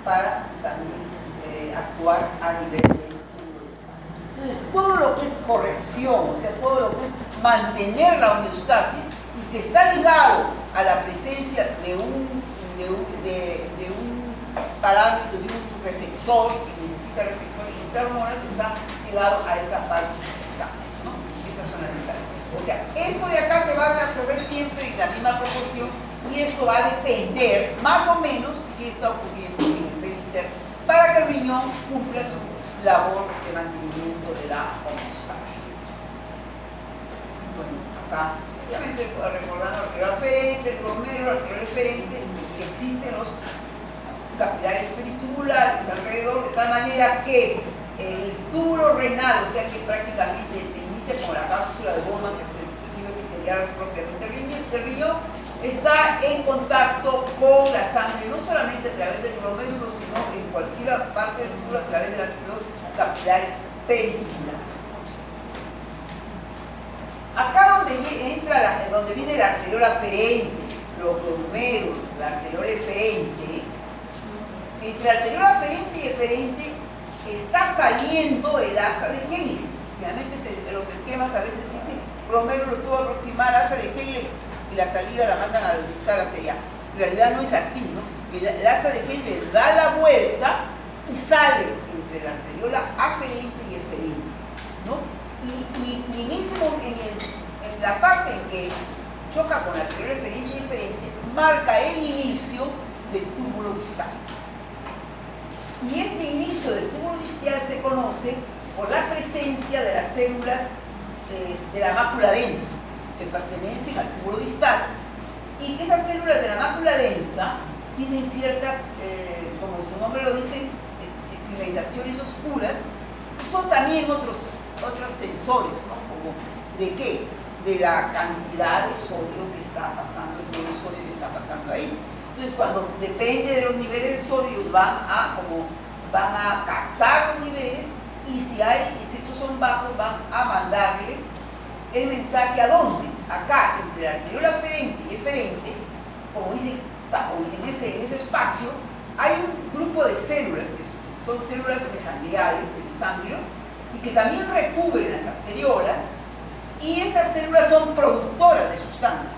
para también actuar a nivel del túbulo distal. Entonces, todo lo que es corrección, o sea, todo lo que es mantener la homeostasis y que está ligado a la presencia de un parámetro, de un receptor que necesita receptor y esta hormona está ligado a esta parte distales, ¿no? Esta zona distal. O sea, esto de acá se va a absorber siempre en la misma proporción y esto va a depender más o menos qué está ocurriendo en el medio interno para que el riñón cumpla su labor de mantenimiento de la homeostasis. Bueno, acá obviamente recordando el arterial aferente, el glomérulo, el arterial eferente, que existen los capilares peritubulares alrededor, de tal manera que el túbulo renal, o sea que prácticamente se inicia con la cápsula de Bowman, que es el tejido epitelial propiamente del riñón, está en contacto con la sangre, no solamente a través del glomérulo, sino en cualquier parte del túbulo a través de los capilares peritubulares. Acá donde viene el arteriol aferente, los glomérulos, el arteriol eferente, entre arteriol aferente y eferente está saliendo el asa de Henle. Finalmente los esquemas a veces dicen glomérulo tubo proximal, asa de Henle, y la salida la mandan al distal hacia allá. En realidad no es así, ¿no? El asa de Henle da la vuelta y sale entre la arteriola aferente y eferente, ¿no? Y en ese momento, en la parte en que choca con la arteriola eferente y eferente, marca el inicio del túbulo distal. Y este inicio del túbulo distal se conoce por la presencia de las células de la mácula densa que pertenecen al túbulo distal, y que esas células de la mácula densa tienen ciertas, como su nombre lo dice, pigmentaciones oscuras, y son también otros sensores, ¿no? Como ¿de qué? De la cantidad de sodio que está pasando, el nivel de sodio que está pasando ahí. Entonces, cuando depende de los niveles de sodio, van a captar los niveles, y si estos son bajos, van a mandarle el mensaje ¿a dónde? Acá, entre la arteriola aferente y eferente, como dicen, en ese espacio, hay un grupo de células que son células mesangiales del sanguíneo y que también recubren las arteriolas, y estas células son productoras de sustancias.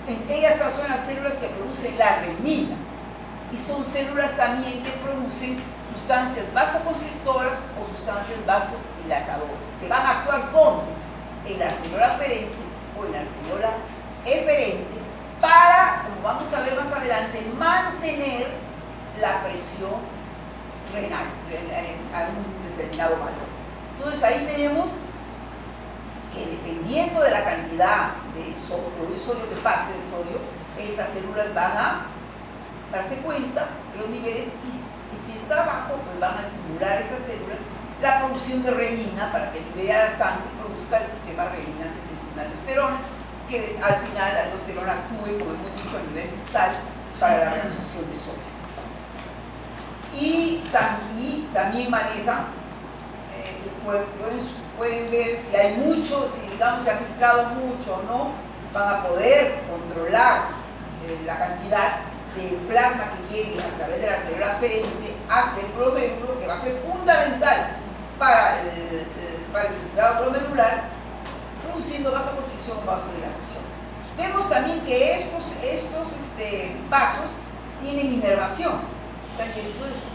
En ellas son las células que producen la renina, y son células también que producen sustancias vasoconstrictoras o sustancias vasodilatadoras, que van a actuar como en la arteriola aferente o en la arteriola eferente para, como vamos a ver más adelante, mantener la presión renal a un determinado valor. Entonces ahí tenemos que, dependiendo de la cantidad de sodio que pase, el sodio, estas células van a darse cuenta de los niveles, y si está bajo, pues van a estimular estas células la producción de renina para que libere a la sangre y produzca el sistema renina-angiotensina-aldosterona, que al final la aldosterona actúe, como hemos dicho, a nivel distal para la reabsorción de sodio. Y también maneja, pueden ver si hay mucho, si digamos se ha filtrado mucho o no, van a poder controlar la cantidad de plasma que llegue a través de la arteriola aferente hacia el glomérulo, que va a ser fundamental para el filtrado glomerular, produciendo vasoconstricción o vasodilatación. Vemos también que estos vasos tienen inervación. Entonces,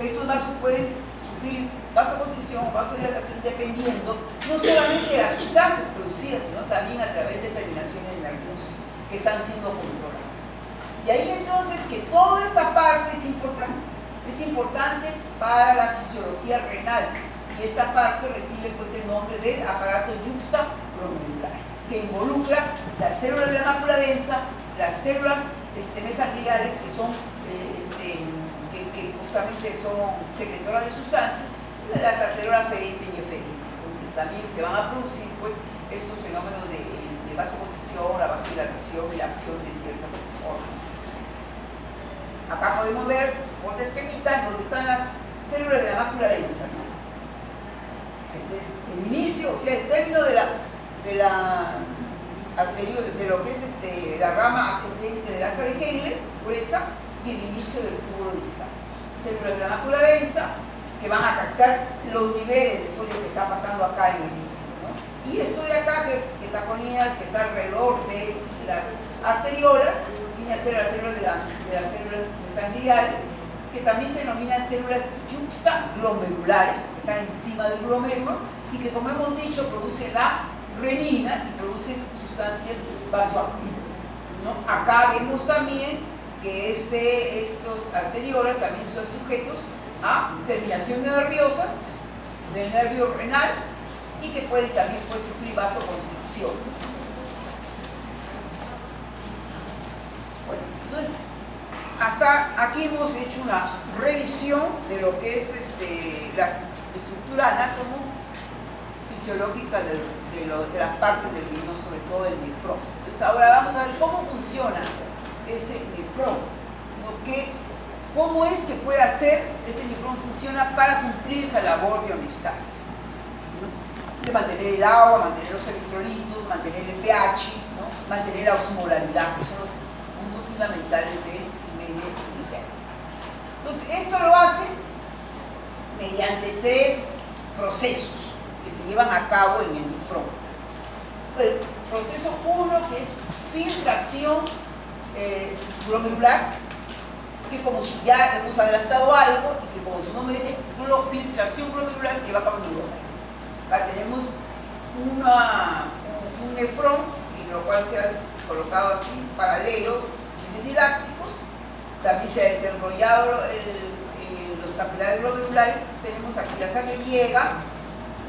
estos vasos pueden sufrir vasoconstricción o vasodilatación dependiendo no solamente de las sustancias producidas, sino también a través de terminaciones nerviosas que están siendo controladas. Y ahí entonces que toda esta parte es importante para la fisiología renal, y esta parte recibe pues el nombre del aparato yuxtaglomerular, que involucra las células de la mácula densa, las células mesangiales, que son que justamente son secretoras de sustancias, y las arteriolas aferente y eferente, donde también se van a producir pues estos fenómenos de vasoconstricción, la vasodilatación y la acción de ciertas órganos. Acá podemos ver por la esquemita donde están las células de la mácula densa, ¿no? Entonces, el inicio, o sea, el término de lo que es la rama ascendente del asa de Henle, gruesa, y el inicio del túbulo distal. células de la mácula densa, que van a captar los niveles de sodio que está pasando acá en el líquido, ¿no? Y esto de acá, que está ponida, que está alrededor de las arteriolas, viene a ser las células de las células mesangiales, que también se denominan células yuxtaglomerulares, porque están encima del glomérulo, y que, como hemos dicho, producen la renina y producen sustancias vasoactivas, ¿no? Acá vemos también que estos arteriolas también son sujetos a terminaciones nerviosas del nervio renal y que pueden también sufrir vasoconstricción. Bueno, entonces, hasta aquí hemos hecho una revisión de lo que es la estructura anatomo-fisiológica de las partes del riñón, sobre todo el nefrón. Entonces ahora vamos a ver cómo funciona ese nefrón, cómo es que puede hacer ese nefrón funciona para cumplir esa labor de homeostasis, ¿no? De mantener el agua, mantener los electrolitos, mantener el pH, ¿no? Mantener la osmolaridad, que son los puntos fundamentales del medio interno. Entonces esto lo hace mediante 3 procesos que se llevan a cabo en el nefrón. El proceso 1, que es filtración glomerular, que como ya hemos adelantado algo, y que como su nombre dice, filtración glomerular se lleva a cabo en el glomérulo. Acá tenemos un nefrón, en lo cual se ha colocado así, paralelo, fines didácticos. También se ha desarrollado los capilares glomerulares. Tenemos aquí la sangre llega,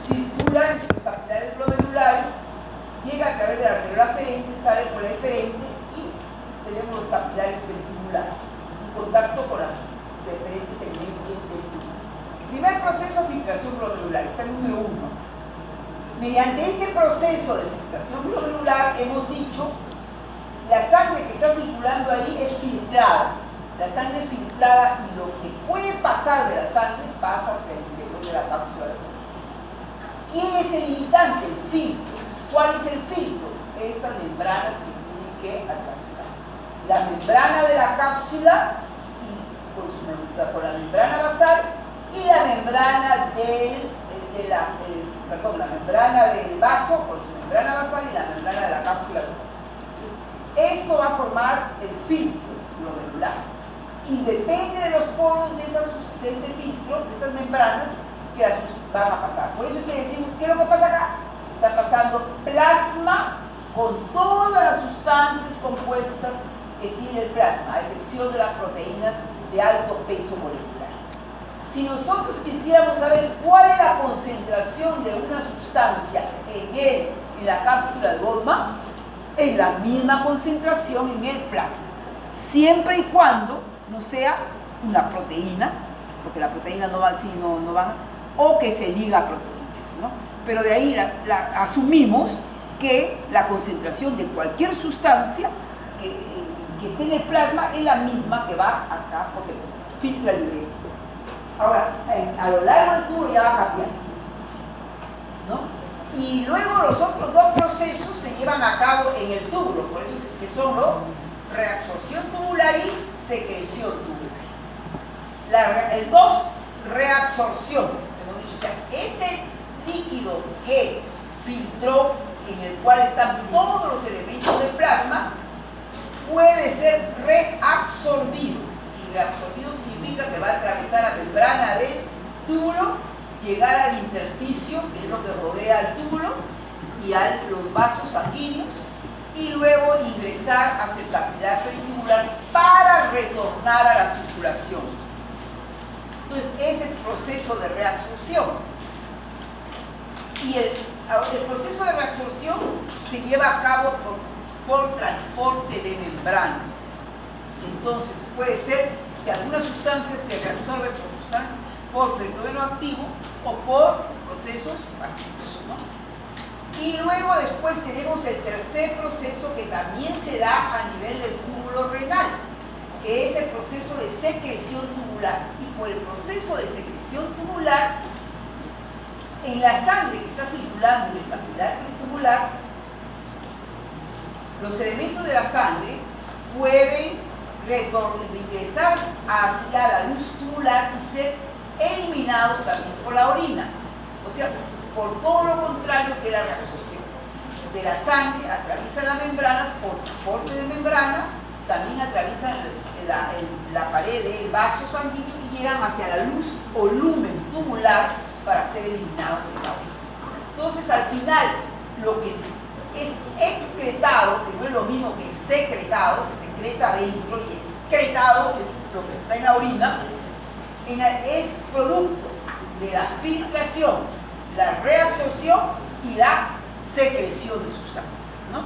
circula entre los capilares glomerulares, llega a través de la arteriola aferente, sale por la eferente y tenemos los capilares ventriculares en contacto con los diferentes segmentos del tubo. Primer proceso, filtración glomerular, está el número 1. Mediante este proceso de filtración glomerular, hemos dicho, la sangre que está circulando ahí es filtrada. La sangre es filtrada y lo que puede pasar de la sangre pasa hacia el interior de la cápsula de Bowman. ¿Quién es el limitante? El filtro. ¿Cuál es el filtro? Estas membranas que tienen que atravesar. La membrana de la cápsula con la membrana basal y la membrana la membrana del vaso con su membrana basal y la membrana de la cápsula. Esto va a formar el filtro glomerular y depende de los poros de este filtro, de estas membranas, que van a pasar. Por eso es que decimos, ¿qué es lo que pasa acá? Está pasando plasma con todas las sustancias compuestas que tiene el plasma, a excepción de las proteínas de alto peso molecular. Si nosotros quisiéramos saber cuál es la concentración de una sustancia en la cápsula de Bowman, es la misma concentración en el plasma, siempre y cuando no sea una proteína, porque la proteína no va así, no va, o que se liga a proteínas, ¿no? Pero de ahí asumimos que la concentración de cualquier sustancia que esté en el plasma es la misma que va acá, porque filtra libre. Ahora, a lo largo del tubo ya va cambiando, ¿no? Y luego los otros 2 procesos se llevan a cabo en el túbulo, por eso es que son reabsorción tubular y secreción tubular. El 2, reabsorción. Hemos dicho, o sea, este líquido que filtró, en el cual están todos los elementos del plasma, puede ser reabsorbido. Y reabsorbido significa que va a atravesar la membrana del túbulo, llegar al intersticio, que es lo que rodea el túbulo, y a los vasos sanguíneos, y luego ingresar hacia el capilar peritubular para retornar a la circulación. Entonces, ese es el proceso de reabsorción. Y el proceso de reabsorción se lleva a cabo por transporte de membrana. Entonces, puede ser que alguna sustancia se reabsorbe por fenómeno activo o por procesos pasivos, ¿no? Y luego después tenemos el tercer proceso que también se da a nivel del túbulo renal, que es el proceso de secreción tubular. Y por el proceso de secreción tubular, en la sangre que está circulando en el capilar tubular, los elementos de la sangre pueden ingresar hacia la luz tubular y ser eliminados también por la orina. O sea, por todo lo contrario que la reabsorción de la sangre atraviesa la membrana por transporte de membrana, también atraviesan la pared del vaso sanguíneo y llegan hacia la luz o lumen tubular para ser eliminados en la orina. Entonces, al final, lo que es excretado, que no es lo mismo que secretado, se secreta dentro y excretado es lo que está en la orina, es producto de la filtración, la reabsorción y la secreción de sustancias, ¿no?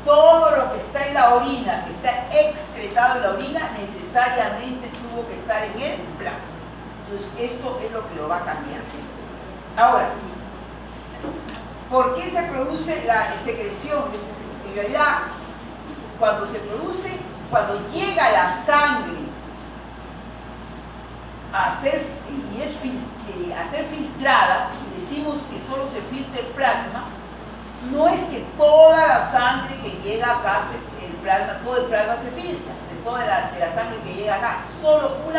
Todo lo que está en la orina, que está excretado en la orina, necesariamente tuvo que estar en el plasma. Entonces, esto es lo que lo va a cambiar. Ahora, ¿por qué se produce la secreción? En realidad, cuando se produce, cuando llega la sangre a ser filtrada, y decimos que solo se filtra el plasma, no es que toda la sangre que llega acá, todo el plasma se filtra, de la sangre que llega acá, solo un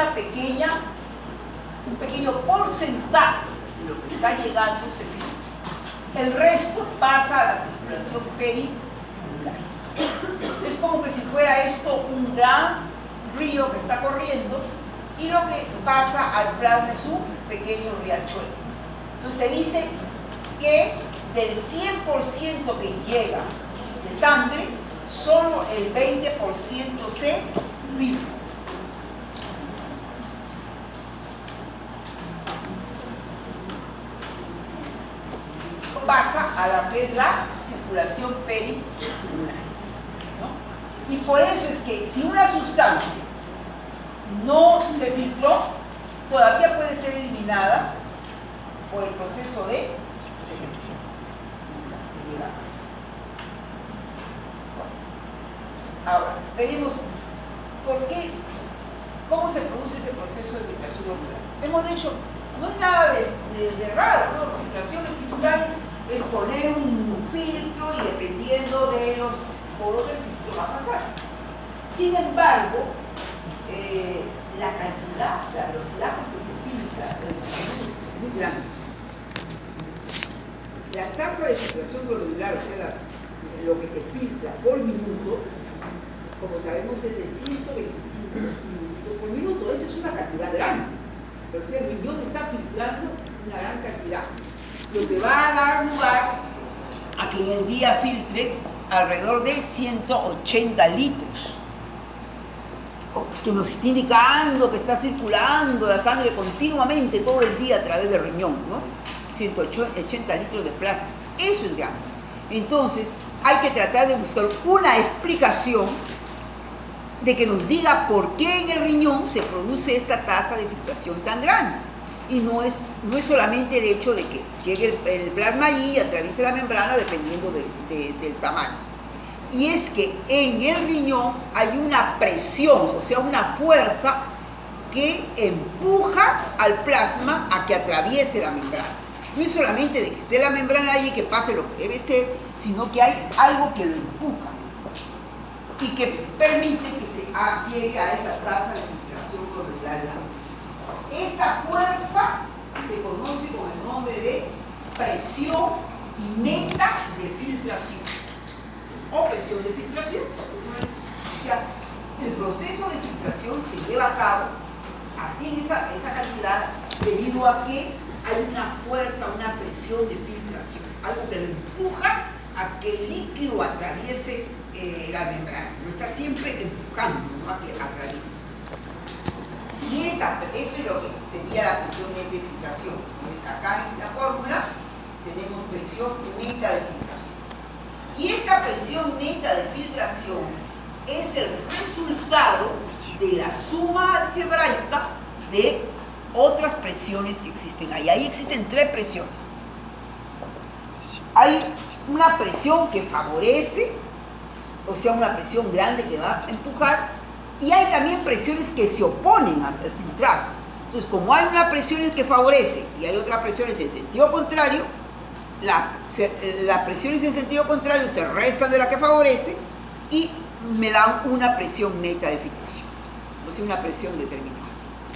pequeño porcentaje de lo que está llegando se filtra. El resto pasa a la circulación peritubular. Es como que si fuera esto un gran río que está corriendo y lo que pasa al plasma es un pequeño riachuelo. Entonces se dice que del 100% que llega de sangre, solo el 20% se filtra. Pasa a la que es la circulación peritubular, ¿no? Y por eso es que si una sustancia no se filtró, todavía puede ser eliminada por el proceso de secreción. Ahora, veremos cómo se produce ese proceso de filtración ocular. Hemos dicho, no hay nada de raro, ¿no? La filtración ocular es poner un filtro y dependiendo de los poros del filtro va a pasar. Sin embargo, la cantidad, la velocidad con que se filtra es muy grande. La tasa de filtración glomerular, o sea, lo que se filtra por minuto, como sabemos, es de 125 minutos por minuto. Eso es una cantidad grande. O sea, el riñón está filtrando una gran cantidad, lo que va a dar lugar a que en el día filtre alrededor de 180 litros. Que nos está indicando que está circulando la sangre continuamente todo el día a través del riñón, ¿no? 180 litros de plasma. Eso es grande. Entonces, hay que tratar de buscar una explicación de que nos diga por qué en el riñón se produce esta tasa de filtración tan grande. Y no es solamente el hecho de que llegue el plasma allí y atraviese la membrana dependiendo del tamaño. Y es que en el riñón hay una presión, o sea, una fuerza que empuja al plasma a que atraviese la membrana. No es solamente de que esté la membrana allí y que pase lo que debe ser, sino que hay algo que lo empuja y que permite que se llegue a esa tasa de filtración glomerular. Esta fuerza se conoce con el nombre de presión neta de filtración o presión de filtración. O sea, el proceso de filtración se lleva a cabo así en esa cantidad debido a que hay una fuerza, una presión de filtración, algo que lo empuja a que el líquido atraviese la membrana, lo está siempre empujando, ¿no? A que atraviese. Y esto es lo que sería la presión neta de filtración. Acá en la fórmula tenemos presión neta de filtración. Y esta presión neta de filtración es el resultado de la suma algebraica de otras presiones que existen ahí. Ahí existen tres presiones. Hay una presión que favorece, o sea, una presión grande que va a empujar, y hay también presiones que se oponen al filtrado. Entonces, como hay una presión que favorece y hay otras presiones en sentido contrario, las presiones en sentido contrario se restan de la que favorece y me dan una presión neta de filtración. o sea, una presión determinada.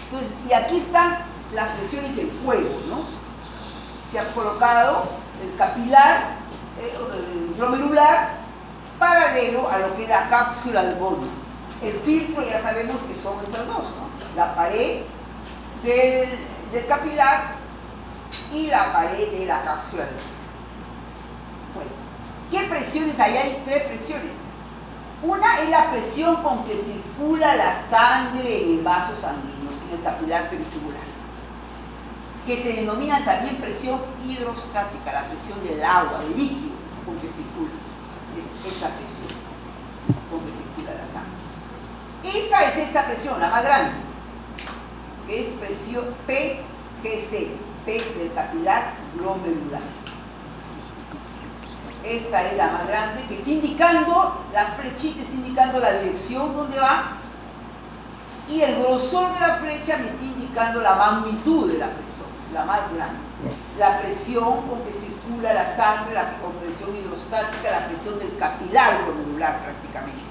Entonces, y aquí están las presiones del juego, ¿no? Se ha colocado el capilar, el glomerular, paralelo a lo que es la cápsula del bono. El filtro ya sabemos que son estas dos, ¿no? La pared del capilar y la pared de la cápsula del bono. Bueno, ¿qué presiones hay? Hay tres presiones. Una es la presión con que circula la sangre en el vaso sanguíneo, en el capilar peritubular, que se denomina también presión hidrostática, la presión del agua, del líquido con que circula. Es esta presión con que circula la sangre. Esa es esta presión, la más grande, que es presión PGC, P del capilar glomerular. Esta es la más grande, que está indicando, la flechita está indicando la dirección donde va, y el grosor de la flecha me está indicando la magnitud de la presión, la más grande. La presión con que circula la sangre, la presión hidrostática, la presión del capilar glomerular prácticamente.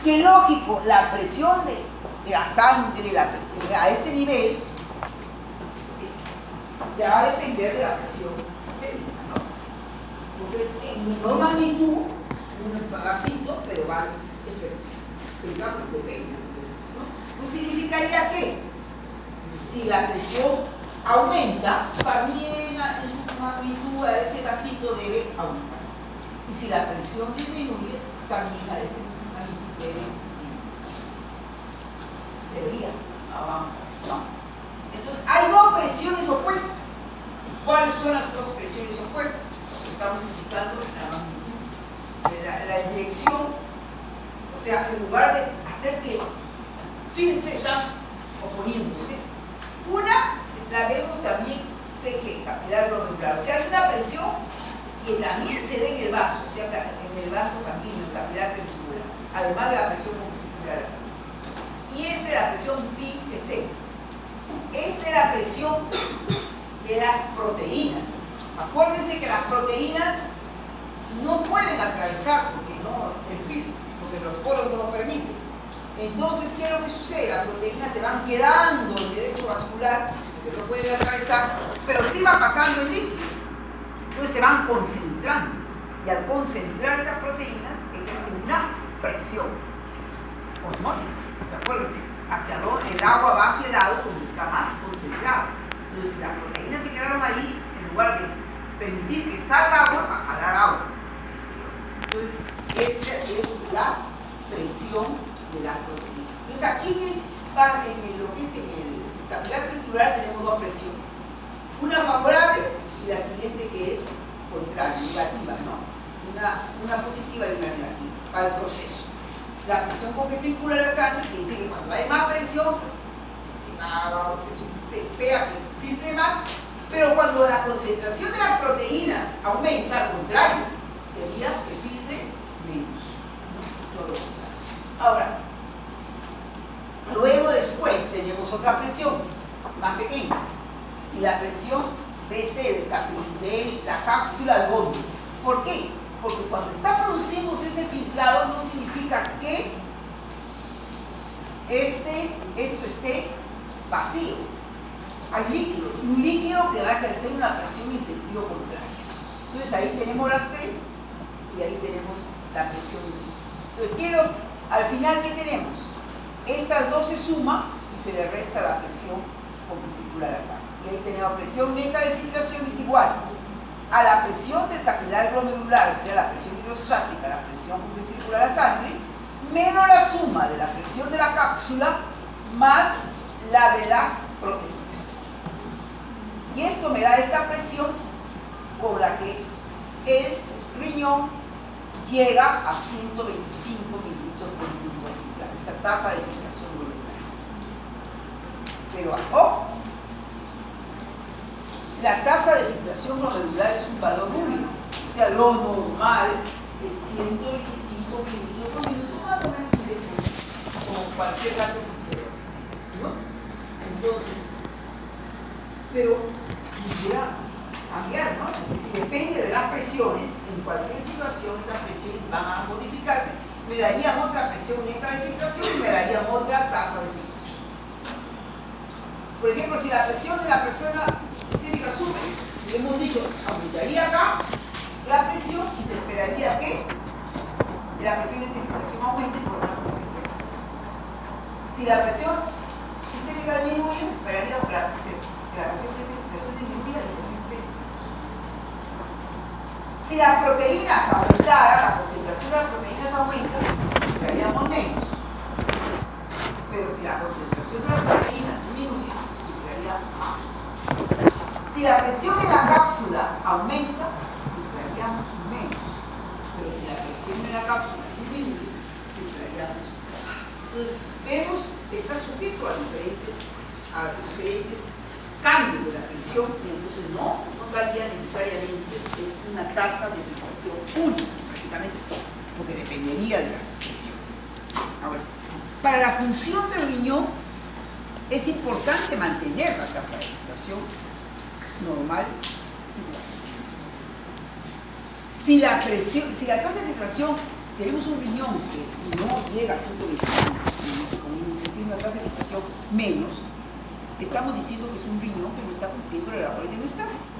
Que lógico, la presión de la sangre a este nivel ya va a depender de la presión sistémica, ¿no? Porque en menor magnitud, un vasito, pero va, digamos, depende, ¿no? Significaría que si la presión aumenta, también en su magnitud a ese vasito debe aumentar. Y si la presión disminuye, también a ese magnitud debería. Vamos a ver, ¿no? Entonces, hay dos presiones opuestas. ¿Cuáles son las dos presiones opuestas? Estamos indicando la magnitud, la dirección, o sea, en lugar de hacer que filtre, están oponiéndose. Una la vemos también CG, capilar glomerular, o sea, hay una presión que también se ve en el vaso, o sea, en el vaso sanguíneo, el capilar peritubular, además de la presión con que circula la sangre. Y esta es la presión PGC. Esta es la presión de las proteínas. Acuérdense que las proteínas no pueden atravesar porque no el filtro, porque los poros no lo permiten. Entonces, ¿qué es lo que sucede? Las proteínas se van quedando en el derecho vascular, que no pueden atravesar, pero sí va pasando el líquido. Entonces se van concentrando. Y al concentrar estas proteínas, ejercen una presión osmótica. ¿De acuerdo? El agua va hacia el lado donde está más concentrado. Entonces, si las proteínas se quedaron ahí, en lugar de permitir que salga agua, va a jalar agua. Entonces, esta es la presión de las proteínas. Entonces, aquí en lo que es en el capilar peritubular tenemos dos presiones. Una favorable y la siguiente que es contraria, negativa, ¿no? Una positiva y una negativa para el proceso. La presión con que circula la sangre, que dice que cuando hay más presión, pues se espera que filtre más, pero cuando la concentración de las proteínas aumenta, al contrario, sería que filtre menos. Todo lo contrario. Ahora, luego después tenemos otra presión más pequeña, y la presión BC de la cápsula del bono. ¿Por qué? Porque cuando está produciéndose ese filtrado no significa que esto esté vacío. Hay líquido, un líquido que va a ejercer una presión en sentido contrario. Entonces ahí tenemos las tres y ahí tenemos la presión. Entonces, al final, ¿qué tenemos? Estas dos se suman y se le resta la presión con que circula la sangre. Y ahí tenemos presión neta de filtración es igual a la presión del capilar glomerular, o sea, la presión hidrostática, la presión con que circula la sangre, menos la suma de la presión de la cápsula más la de las proteínas. Y esto me da esta presión con la que el riñón llega a 125 mililitros por minuto a filtrar, esa tasa de filtración glomerular. Pero ojo, la tasa de filtración glomerular es un valor único, o sea, lo normal es 125 mililitros por minuto, más o menos, como cualquier caso fisiológico, ¿no? Entonces, pero pudiera cambiar, ¿no? Porque si depende de las presiones, en cualquier situación estas presiones van a modificarse, me darían otra presión neta de filtración y me daría darían otra tasa de filtración. Por ejemplo, si la presión de la persona sistémica sube, si hemos dicho, aumentaría acá la presión y se esperaría que la presión de filtración aumente y por lo tanto se afecte más. Si la presión sistémica disminuye, esperaría que la presión de filtración disminuya y se afecte. Si las proteínas aumentaran, la concentración de las proteínas aumenta, esperaríamos menos. Pero si la concentración de las proteínas disminuye, esperaría más. Si la presión en la cápsula aumenta, esperaríamos menos. Pero si la presión en la cápsula disminuye, esperaríamos más. Entonces, vemos, está sujeto a diferentes cambios de la presión, y entonces no daría necesariamente una tasa de filtración única, prácticamente, porque dependería de las presiones. Ahora, para la función del riñón es importante mantener la tasa de filtración normal. Si la tasa de filtración, tenemos un riñón que no llega a 125, con una tasa de filtración menos, estamos diciendo que es un riñón que no está cumpliendo la labor de homeostasis.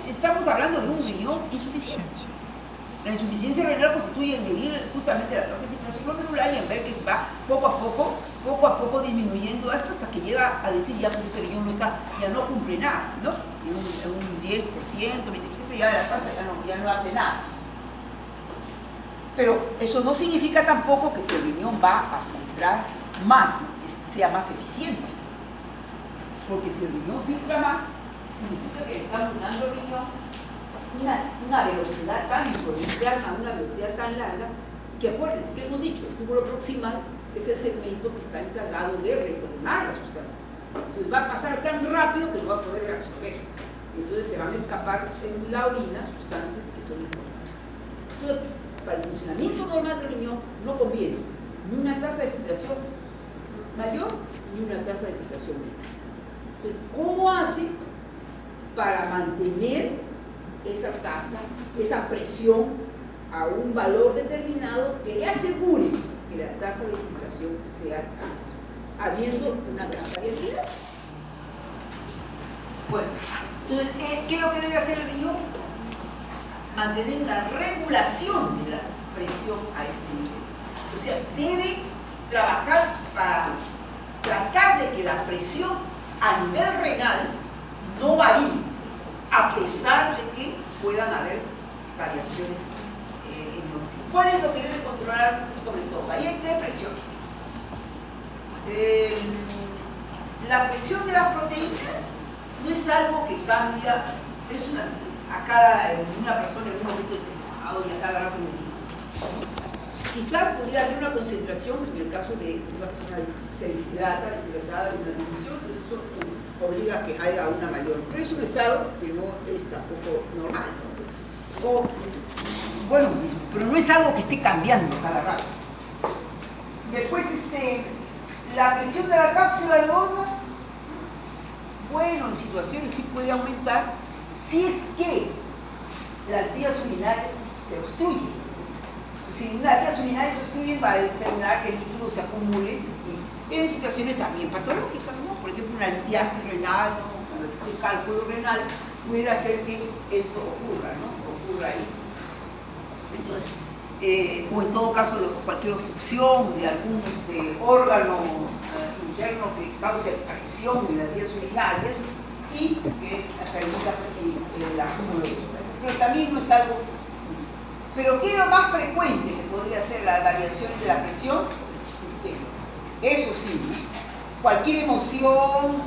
Estamos hablando de un riñón insuficiente. La insuficiencia renal constituye el medir justamente la tasa de filtración glomerular y en ver que se va poco a poco disminuyendo esto hasta que llega a decir ya que este riñón ya no cumple nada, ¿no? En un 10%, 20% ya de la tasa ya no hace nada. Pero eso no significa tampoco que si el riñón va a filtrar más, sea más eficiente. Porque si el riñón filtra más, significa que le estamos dando al riñón una velocidad tan exponencial, a una velocidad tan larga, que acuérdense que hemos dicho, el túbulo proximal es el segmento que está encargado de retornar las sustancias. Entonces va a pasar tan rápido que no va a poder reabsorber. Entonces se van a escapar en la orina sustancias que son importantes. Entonces, para el funcionamiento normal del riñón no conviene ni una tasa de filtración mayor ni una tasa de filtración menor. Entonces, ¿cómo hace para mantener esa tasa, esa presión a un valor determinado que le asegure que la tasa de filtración se alcance, habiendo una gran variabilidad? Bueno, entonces, ¿qué es lo que debe hacer el riñón? Mantener una regulación de la presión a este nivel. O sea, debe trabajar para tratar de que la presión a nivel renal no varíe, a pesar de que puedan haber variaciones en los. ¿Cuál es lo que debe controlar sobre todo? Ahí hay tres presiones. La presión de las proteínas no es algo que cambia, es una persona en un momento determinado y a cada rato del día. Quizás pudiera haber una concentración, en el caso de una persona se deshidratada, deshidratada, una disminución, entonces eso obliga a que haya una mayor. Pero es un estado que no es tampoco normal, ¿no? Bueno, pero no es algo que esté cambiando cada rato. Después, la presión de la cápsula de Goldman, bueno, en situaciones sí puede aumentar si es que las vías urinarias se obstruyen. Si las vías urinarias se obstruyen, va a determinar que el líquido se acumule en situaciones también patológicas, ¿no? Por ejemplo, una litiasis renal, ¿no? Cuando existe cálculo renal, pudiera hacer que esto ocurra, ¿no? Ocurra ahí. Entonces, o en todo caso de cualquier obstrucción de algún órgano interno que cause presión en las vías urinarias y que permita el acúmulo de eso. Pero también no es algo. Pero ¿qué es lo más frecuente que podría ser la variación de la presión? El sistema. Eso sí, cualquier emoción,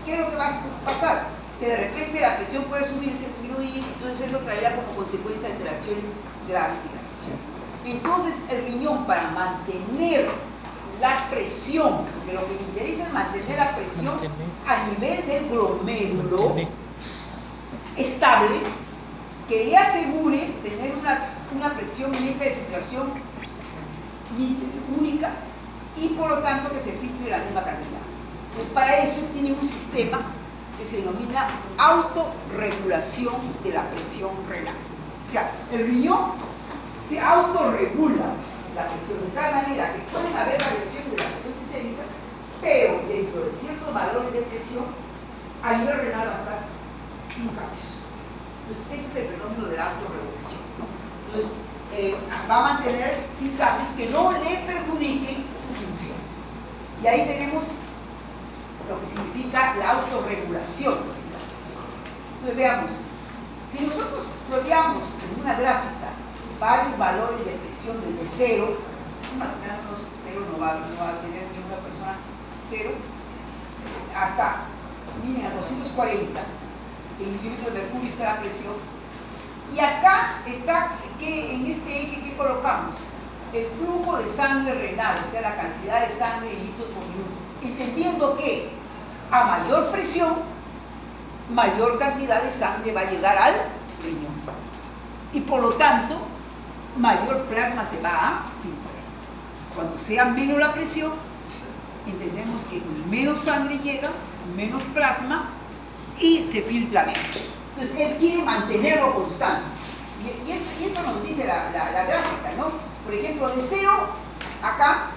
¿qué es lo que va a pasar? Que de repente la presión puede subir, se disminuye, entonces eso traerá como consecuencia alteraciones graves en la presión. Entonces el riñón, para mantener la presión, porque lo que le interesa es mantener la presión a nivel del glomérulo estable, que le asegure tener una presión neta de filtración única y por lo tanto que se filtre la misma cantidad. Pues para eso tiene un sistema que se denomina autorregulación de la presión renal. O sea, el riñón se autorregula la presión de tal manera que pueden haber variaciones estos valores de presión, a nivel renal va a estar sin cambios. Entonces, este es el fenómeno de la autorregulación, ¿no? Entonces, va a mantener sin cambios que no le perjudiquen su función. Y ahí tenemos lo que significa la autorregulación de la presión. Entonces, veamos, si nosotros rodeamos en una gráfica varios valores de presión desde cero, imaginándonos cero no va a tener ninguna persona cero, hasta, miren, a 240 milímetros de mercurio está la presión, y acá está, en este eje que colocamos, el flujo de sangre renal, o sea, la cantidad de sangre en litros por minuto, entendiendo que a mayor presión, mayor cantidad de sangre va a llegar al riñón, y por lo tanto, mayor plasma se va a filtrar. Cuando sea menos la presión, entendemos que menos sangre llega, menos plasma y se filtra menos. Entonces él quiere mantenerlo constante. Y esto nos dice la gráfica, ¿no? Por ejemplo, de 0 acá,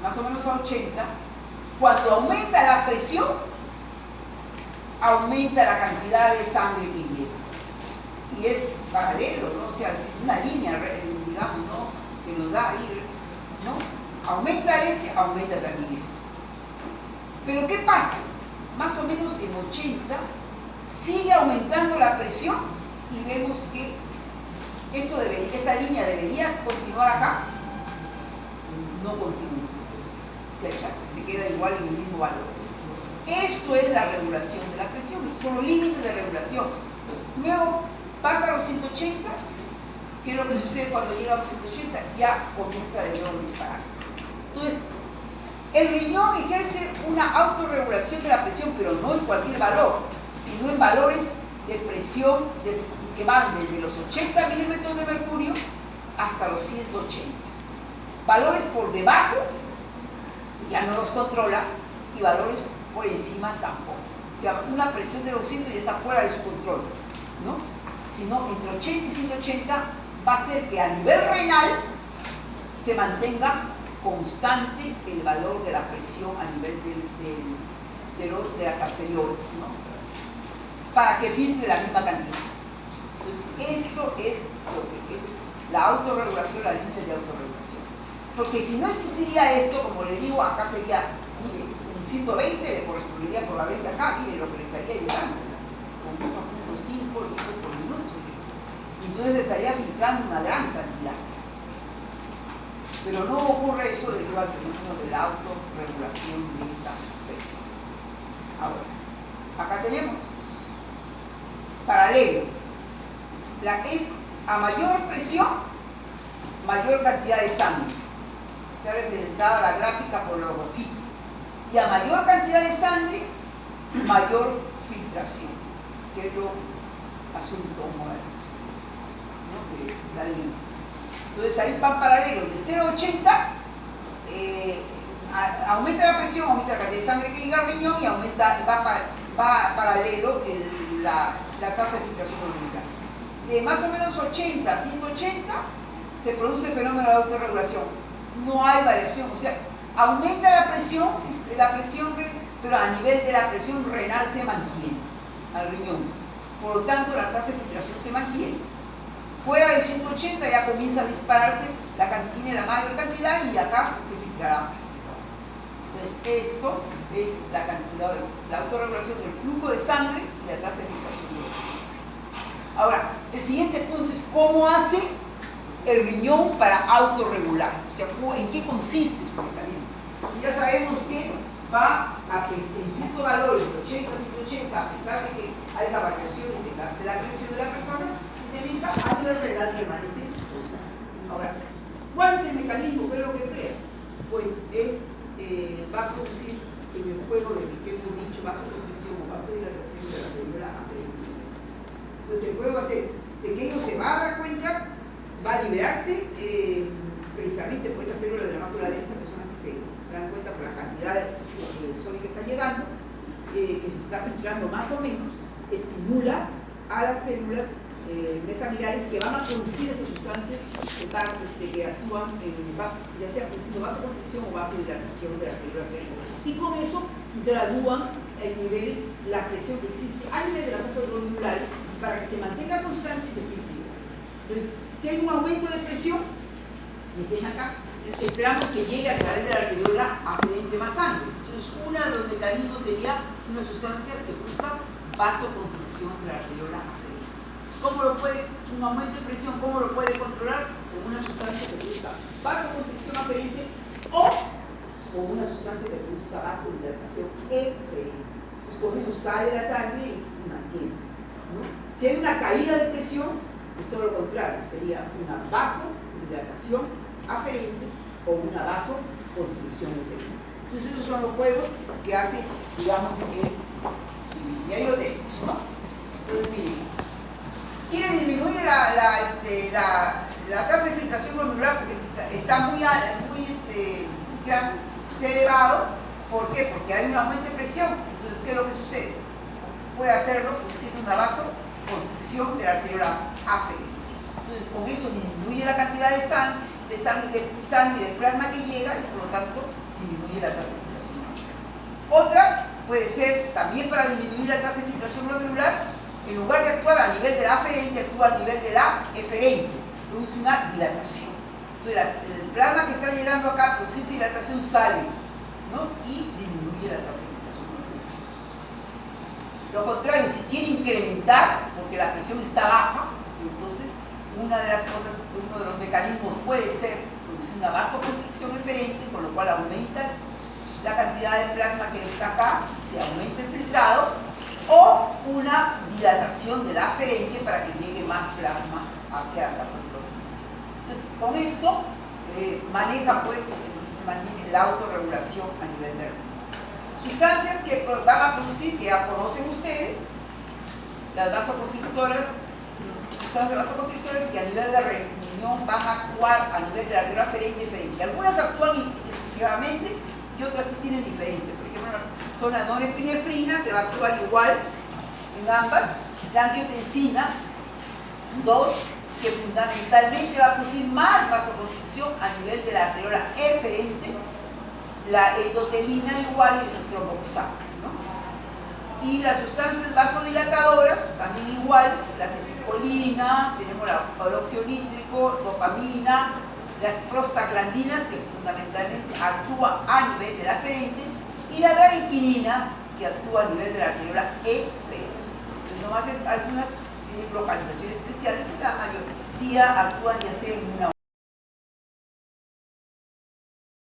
más o menos a 80, cuando aumenta la presión, aumenta la cantidad de sangre que llega. Y es paralelo, ¿no? O sea, una línea, digamos, ¿no? Que nos da ahí, ¿no? Aumenta este, aumenta también esto. Pero ¿qué pasa? Más o menos en 80 sigue aumentando la presión y vemos que esta línea debería continuar acá. No continúa, se achaca, se queda igual en el mismo valor. Esto es la regulación de la presión, estos son los límites de regulación. Luego pasa a los 180, ¿qué es lo que sucede cuando llega a los 180? Ya comienza de nuevo a dispararse. Entonces, el riñón ejerce una autorregulación de la presión, pero no en cualquier valor, sino en valores de presión que van desde los 80 milímetros de mercurio hasta los 180. Valores por debajo ya no los controla y valores por encima tampoco. O sea, una presión de 200 ya está fuera de su control, ¿no? Sino entre 80 y 180 va a ser que a nivel renal se mantenga constante el valor de la presión a nivel de las arterioles, ¿no? Para que filtre la misma cantidad. Entonces, esto es lo que es la autorregulación, la límite de autorregulación. Porque si no existiría esto, como le digo, acá sería, mire, un 120 le correspondería por la 20 acá, mire lo que le estaría llegando, con 1.5 litros por minuto. Entonces estaría filtrando una gran cantidad. Pero no ocurre eso debido al fenómeno de la autorregulación de esta presión. Ahora, acá tenemos paralelo. A mayor presión, mayor cantidad de sangre. Está representada la gráfica por los rojitos. Y a mayor cantidad de sangre, mayor filtración, que es lo azul con morado, ¿no? De la línea. Entonces ahí van paralelos, de 0 a 80, aumenta la presión, aumenta la cantidad de sangre que llega al riñón y va paralelo la tasa de filtración orgánica. De más o menos 80 a 180 se produce el fenómeno de autorregulación. No hay variación, o sea, aumenta la presión, pero a nivel de la presión renal se mantiene al riñón. Por lo tanto, la tasa de filtración se mantiene. Fuera de 180 ya comienza a dispararse, tiene la mayor cantidad y acá se filtrará más. Entonces, esto es la cantidad, la autorregulación del flujo de sangre y la tasa de filtración de orina. Ahora, el siguiente punto es cómo hace el riñón para autorregular, o sea, en qué consiste su mecanismo. Y ya sabemos que va a que en cierto valor, de 80 a 180, a pesar de que haya variaciones en la presión de la persona, a nivel renal permanece. Ahora, ¿cuál es el mecanismo? ¿Qué es lo que crea? Pues va a producir en el juego de que hemos dicho vasoconstricción o vasodilatación de la arteriola anterior. Pues el juego va a ser de que ello se va a dar cuenta, va a liberarse precisamente por esas células de la mácula densa, personas que se dan cuenta por la cantidad de sol que está llegando, que se está filtrando más o menos, estimula a las células extrasamilales que van a producir esas sustancias que actúan en vaso, ya sea produciendo vasoconstricción o vasodilatación de la arteriola ferina. Y con eso gradúan el nivel, la presión que existe a nivel de las asas glandulares para que se mantenga constante y se filtre. Entonces, si hay un aumento de presión, si estén acá, esperamos que llegue a través de la arteriola aferente más sangre. Entonces, uno de los mecanismos sería una sustancia que busca vasoconstricción de la arteriola aferente. ¿Cómo lo puede, un aumento de presión, cómo lo puede controlar? Con una sustancia que busca vasoconstricción aferente o con una sustancia que busca vasodilatación eferente. Pues con eso sale la sangre y mantiene, ¿no? Si hay una caída de presión, es todo lo contrario, sería una vasodilatación aferente o una vasoconstricción eferente. Entonces esos son los juegos que hace, digamos, y ahí lo tenemos, ¿no? Entonces miren, quiere disminuir la tasa de filtración glomerular porque está muy elevado. ¿Por qué? Porque hay un aumento de presión. Entonces, ¿qué es lo que sucede? Puede hacerlo produciendo una vasoconstricción de la arteriola aferente. Entonces, con eso disminuye la cantidad de sangre de plasma que llega y por lo tanto disminuye la tasa de filtración glomerular. Otra puede ser también para disminuir la tasa de filtración glomerular, en lugar de actuar a nivel de la aferente, actúa a nivel de la eferente, produce una dilatación. Entonces, el plasma que está llegando acá, produce esa dilatación, sale, ¿no? Y disminuye la tasa de filtración glomerular. Lo contrario, si quiere incrementar, porque la presión está baja, entonces uno de los mecanismos puede ser producir una vasoconstricción eferente, con lo cual aumenta la cantidad de plasma que está acá, se aumenta el filtrado, o una dilatación de la aferente para que llegue más plasma hacia las asas glomerulares. Entonces, con esto maneja, pues, se mantiene la autorregulación a nivel del riñón. Sustancias que van a producir, que ya conocen ustedes, las vasoconstrictoras, sustancias vasoconstrictoras que a nivel de riñón van a actuar a nivel de la arteriola aferente y eferente. Algunas actúan exclusivamente y otras sí tienen diferencia. Por ejemplo, son la norepinefrina, que va a actuar igual en ambas, la angiotensina 2, que fundamentalmente va a producir más vasoconstricción a nivel de la arteriola eferente, la endotelina igual y el tromboxano, ¿no? Y las sustancias vasodilatadoras, también iguales, la acetilcolina, tenemos la óxido nítrico, dopamina, las prostaglandinas, que fundamentalmente actúan a nivel de la aferente, y la bradiquinina, que actúa a nivel de la arteriola eferente. Entonces, nomás es algunas localizaciones especiales, y la mayoría actúan ya sea en una